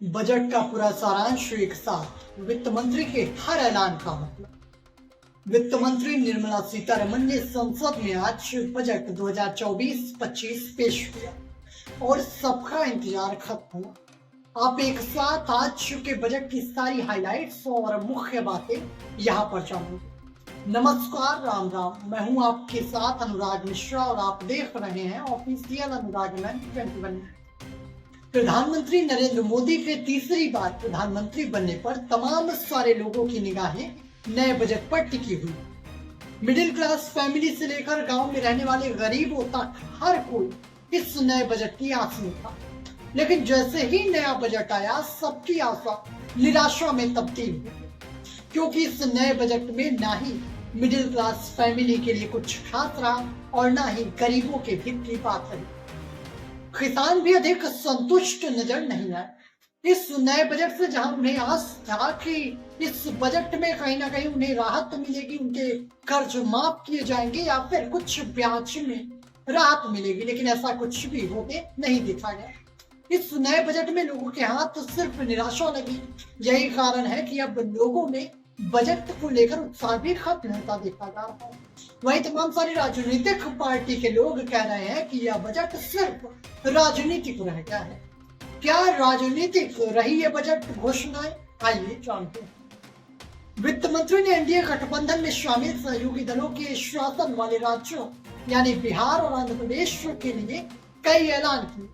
Budget का पूरा सारांश एक साथ वित्त मंत्री के हर ऐलान का मतलब। वित्त मंत्री निर्मला सीतारमण ने संसद में आज बजट 2024-25 पेश किया और सबका इंतजार खत्म हुआ। आप एक साथ आज चुके बजट की सारी हाइलाइट्स और मुख्य बातें यहाँ पर जानोगे। नमस्कार, राम राम। मैं हूँ आपके साथ अनुराग मिश्रा और आप देख रहे हैं ऑफिशियल अनुराग मैन 21। प्रधानमंत्री नरेंद्र मोदी के तीसरी बार प्रधानमंत्री बनने पर तमाम सारे लोगों की निगाहें नए बजट पर टिकी हुई। मिडिल क्लास फैमिली से लेकर गांव में रहने वाले गरीबों तक हर कोई इस नए बजट की आस में था। लेकिन जैसे ही नया बजट आया, सबकी आशा निराशा में तब्दील हुई, क्योंकि इस नए बजट में ना ही मिडिल क्लास फैमिली के लिए कुछ खास रहा और ना ही गरीबों के हित की बात रही। किसान भी अधिक संतुष्ट नजर नहीं आए। इस नए बजट से जहां उन्हें आस था कि इस बजट में कहीं ना कहीं उन्हें राहत मिलेगी, उनके कर्ज माफ किए जाएंगे या फिर कुछ ब्याज में राहत मिलेगी, लेकिन ऐसा कुछ भी होते नहीं दिखा गया। इस नए बजट में लोगों के हाथ सिर्फ निराशा लगी। यही कारण है कि अब लोगों में बजट को लेकर उत्साह भी खत्म होता देखा जा रहा है। वही तमाम सारी राजनीतिक पार्टी के लोग कह रहे हैं कि यह बजट सिर्फ राजनीतिक रह गया है। क्या राजनीतिक रही ये बजट घोषणाएं? आइए जानते हैं। वित्त मंत्री ने एनडीए गठबंधन में शामिल सहयोगी दलों के शासन वाले राज्यों यानी बिहार और आंध्र प्रदेश के लिए कई ऐलान किए।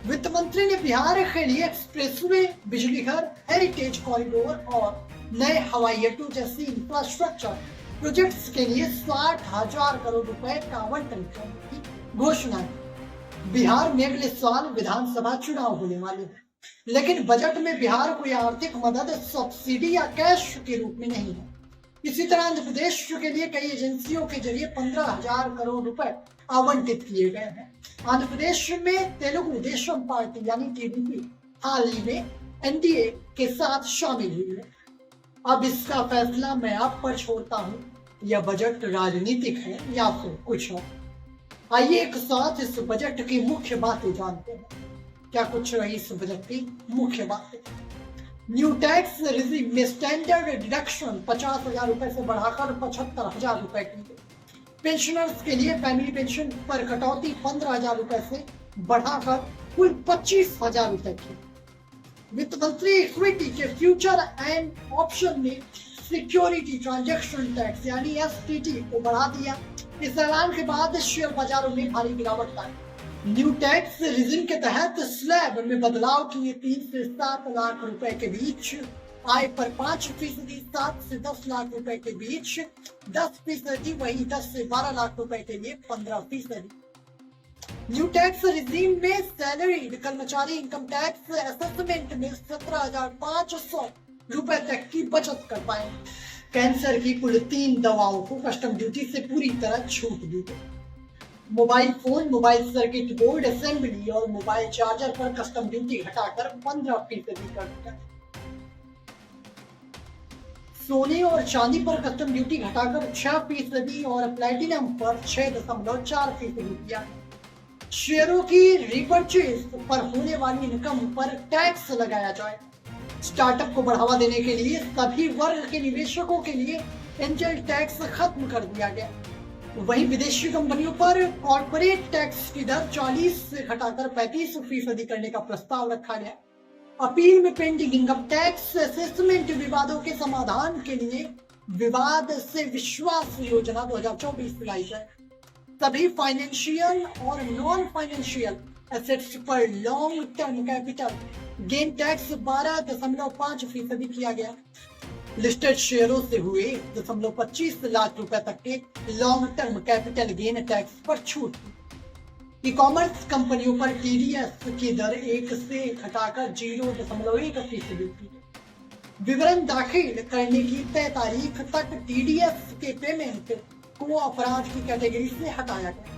वित्त मंत्री ने बिहार के लिए एक्सप्रेसवे, बिजली घर, हेरिटेज कॉरिडोर और नए हवाई अड्डों जैसी इंफ्रास्ट्रक्चर प्रोजेक्ट्स के लिए 60,000 करोड़ रुपए का आवंटन करने की घोषणा की। बिहार में अगले साल विधानसभा चुनाव होने वाले हैं, लेकिन बजट में बिहार को यह आर्थिक मदद सब्सिडी या कैश के रूप में नहीं है। इसी तरह आंध्र प्रदेश के लिए कई एजेंसियों के जरिए 15,000 करोड़ रुपए आवंटित किए गए हैं। आंध्र प्रदेश में तेलुगु देशम पार्टी यानी टीडीपी हाल ही में एनडीए के साथ शामिल हुई है। अब इसका फैसला मैं आप पर छोड़ता हूँ। यह बजट राजनीतिक है या फिर कुछ और? आइए एक साथ इस बजट की मुख्य बातें जानते हैं। क्या कुछ रही इस बजट की मुख्य बातें? न्यू टैक्स रिजीम में स्टैंडर्ड डिडक्शन 50,000 रुपए से बढ़ाकर 75,000 रुपए की गई। पेंशनर्स के लिए फैमिली पेंशन पर कटौती 15,000 रुपए से बढ़ाकर कुल 25,000 रुपए की। वित्त मंत्री इक्विटी के फ्यूचर एंड ऑप्शन में सिक्योरिटी ट्रांजैक्शन टैक्स यानी एसटीटी को बढ़ा दिया। इस ऐलान के बाद शेयर बाजारों में भारी गिरावट आई। न्यू टैक्स रिजिम के तहत स्लैब में बदलाव किए। 3 से 7 लाख रुपए के बीच आय पर 5%, 7 से 10 लाख रुपए के बीच 10%, वही 10 से 12 लाख रुपए के लिए 15%। न्यू टैक्स रिजीम में सैलरीड कर्मचारी इनकम टैक्स असेसमेंट में 17,500 रुपए तक की बचत कर पाए। कैंसर की कुल 3 दवाओं को कस्टम ड्यूटी से पूरी तरह छूट दी गई। Mobile phone, mobile circuit board assembly और मोबाइल चार्जर पर कस्टम ड्यूटी घटाकर 15% कर दिया। सोने और चांदी पर कस्टम ड्यूटी घटाकर 6% और प्लेटिनम पर 6.4% किया। शेयरों की रिपर्चेज पर होने वाली इनकम पर टैक्स लगाया जाए। स्टार्टअप को बढ़ावा देने के लिए सभी वर्ग के निवेशकों के लिए एंजल टैक्स खत्म कर दिया गया। वहीं विदेशी कंपनियों पर कॉर्पोरेट टैक्स की दर 40 से घटाकर 35% करने का प्रस्ताव रखा गया। अपील में पेंडिंग इनकम टैक्स असेसमेंट विवादों के समाधान के लिए विवाद से विश्वास योजना 2024 लाई जाए। सभी फाइनेंशियल और नॉन फाइनेंशियल एसेट्स पर long term capital gain tax 12.5% किया गया। लिस्टेड शेयरों से हुए 1.25 लाख रुपए तक के long term capital gain tax पर छूट। ई कॉमर्स कंपनियों पर टीडीएस की दर 1 से घटाकर 0.1% की। विवरण दाखिल करने की तय तारीख तक टीडीएस के पेमेंट को अपराध की कैटेगरी से हटाया गया।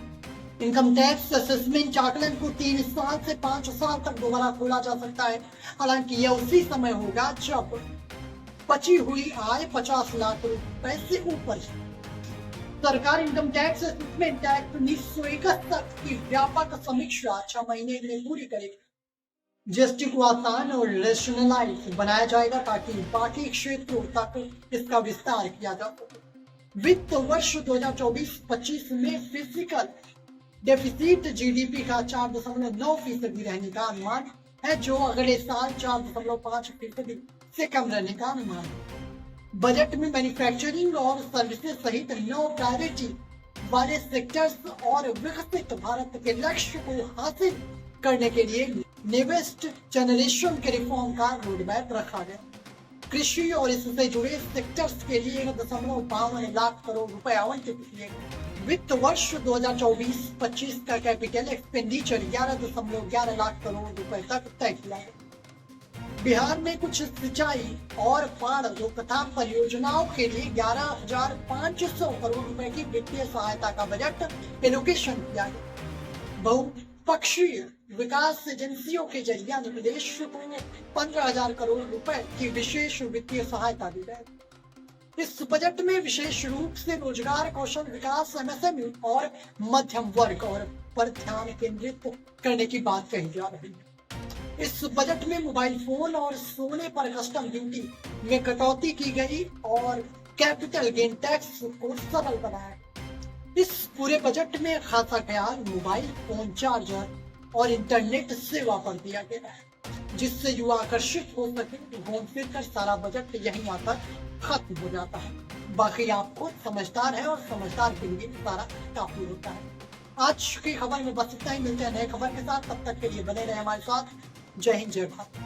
इनकम टैक्स असेसमेंट आकलन को 3 साल से 5 साल तक दोबारा खोला जा सकता है। हालांकि यह उसी समय होगा जब बची हुई आय 50 लाख रुपए से ऊपर। सरकार इनकम टैक्स असेसमेंट एक्ट 1971 की व्यापक समीक्षा 6 महीने में पूरी करेगी। जीएसटी को आसान और रेशनलाइज बनाया जाएगा ताकि बाकी क्षेत्रों तक इसका विस्तार किया जा सके। वित्त वर्ष 2024-25 में फिजिकल डेफिसिट जीडीपी का 4.9% रहने का अनुमान है, जो अगले साल 4.5% से कम रहने का अनुमान है। बजट में मैन्युफैक्चरिंग और सर्विसेज सहित 9 प्रायोरिटी वाले सेक्टर्स और विकसित भारत के लक्ष्य को हासिल करने के लिए नेक्स्ट जनरेशन के रिफॉर्म का रोडमैप रखा गया। कृषि और इससे जुड़े सेक्टर्स के लिए 1.52 लाख करोड़ रुपए आवंटित किए गए। वित्त वर्ष 2024-25 का कैपिटल एक्सपेंडिचर 11.11 लाख करोड़ रुपए तक तय किया गया। बिहार में कुछ सिंचाई और बाढ़ रोकथाम परियोजनाओं के लिए 11,500 करोड़ रुपए की वित्तीय सहायता का बजट एलोकेशन किया गया। बहुपक्षीय विकास एजेंसियों के जरिए आंध्र प्रदेश को 15,000 करोड़ रुपए की विशेष वित्तीय सहायता दी गई। इस बजट में विशेष रूप से रोजगार, कौशल विकास, एमएसएमई और मध्यम वर्ग और पर ध्यान केंद्रित करने की बात कही जा रही है। इस बजट में मोबाइल फोन और सोने पर कस्टम ड्यूटी में कटौती की गई और कैपिटल गेन टैक्स को सरल बनाया। इस पूरे बजट में खासा ख्याल मोबाइल फोन, चार्जर और इंटरनेट सेवा पर दिया गया है, जिससे युवा आकर्षित हो सके। घूम फिर कर सारा बजट यहीं आकर खत्म हो जाता है। बाकी आपको समझदार है और समझदार के लिए सारा काफी होता है। आज की खबर में बस इतना ही। मिलते हैं नए खबर के साथ, तब तक के लिए बने रहे हमारे साथ। जय हिंद, जय भारत।